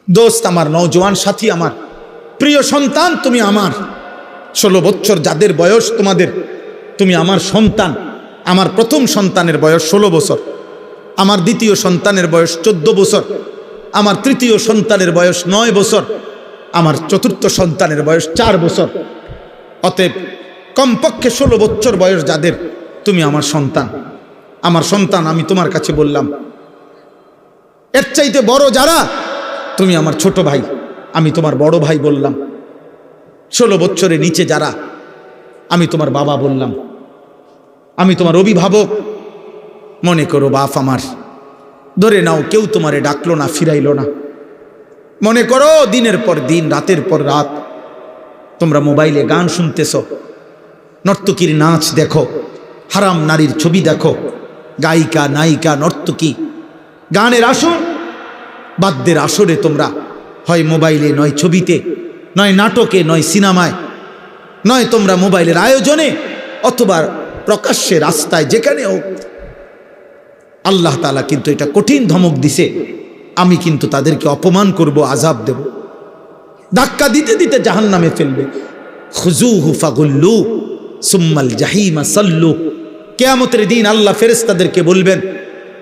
দোস্ত আমার, নওজোয়ান সাথী আমার, প্রিয় সন্তান, তুমি আমার 16 বছর যাদের বয়স তোমাদের, তুমি আমার সন্তান। আমার প্রথম সন্তানের বয়স 16 বছর, আমার দ্বিতীয় সন্তানের বয়স 14 বছর, আমার তৃতীয় সন্তানের বয়স 9 বছর, আমার চতুর্থ সন্তানের বয়স 4 বছর। অতএব কমপক্ষে 16 বছর বয়স যাদের, তুমি আমার সন্তান। আমার সন্তান, আমি তোমার কাছে বললাম। এর চাইতে বড় যারা, তুমি আমার ছোট ভাই, আমি তোমার বড় ভাই বললাম। 16 বছরের নিচে যারা, আমি তোমার বাবা বললাম, আমি তোমার অভিভাবক। মনে করো বাপ আমার, ধরে নাও কেউ তোমারে ডাকলো না, ফিরাইলো না। মনে করো দিনের পর দিন, রাতের পর রাত তোমরা মোবাইলে গান শুনতেছ, নর্তকীর নাচ দেখো, হারাম নারীর ছবি দেখো, গায়িকা নায়িকা নর্তকী, গানের আসর বাদ্যের আসরে তোমরা হয় মোবাইলে, নয় ছবিতে, নয় নাটকে, নয় সিনেমায়, নয় তোমরা মোবাইলের আয়োজনে, অথবা প্রকাশ্যে রাস্তায়, যেখানে হোক। আল্লাহ তাআলা কিন্তু এটা কঠিন ধমক দিছে, আমি কিন্তু তাদেরকে অপমান করব, আযাব দেব, ধাক্কা দিতে দিতে জাহান্নামে ফেলবে। খুযূহু ফাগুল্লু সুম্মাল জাহিমা সাল্লু। কিয়ামতের দিন আল্লাহ ফেরেশতাদেরকে বলবেন,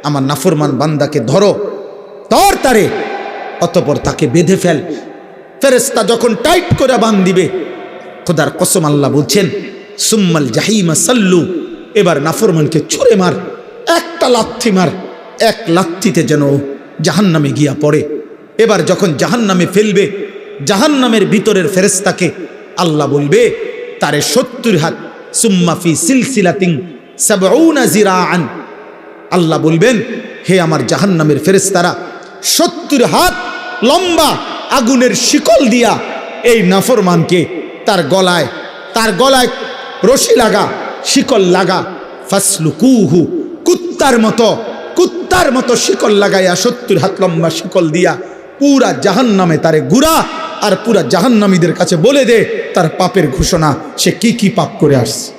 আমার নাফরমান বান্দাকে ধরো, ধর তারে, অতঃপর তাকে বেঁধে ফেল। ফেরেশতা যখন টাইট করে বাঁধ দিবে, খোদার কসম আল্লাহ বলছেন, সুম্মাল জাহিমা সাল্লু, এবার নাফরমানকে ছুঁড়ে মার, একটা লাথি মার, এক লাথিতে যেন জাহান্নামে গিয়া পড়ে। এবার যখন জাহান্নামে ফেলবে, জাহান্নামের ভিতরের ফেরেশতাকে আল্লাহ বলবে, তারে 70 হাত, সুম্মা ফি সিলসিলাতিন 70 জিরাআন। আল্লাহ বলবেন, হে আমার জাহান্নামের ফেরেশতারা, 70 হাত লম্বা আগুনের শিকল দিয়া এই নাফরমানকে তার গলায় রশি লাগা, শিকল লাগা, ফাসলুকুহু, কুত্তার মতো শিকল লাগাইয়া 70 হাত লম্বা শিকল দিয়া পুরা জাহান্নামে তারে ঘুরা, আর পুরা জাহান্নামীদের কাছে বলে দে তার পাপের ঘোষণা, সে কি কি পাপ করে আসছে।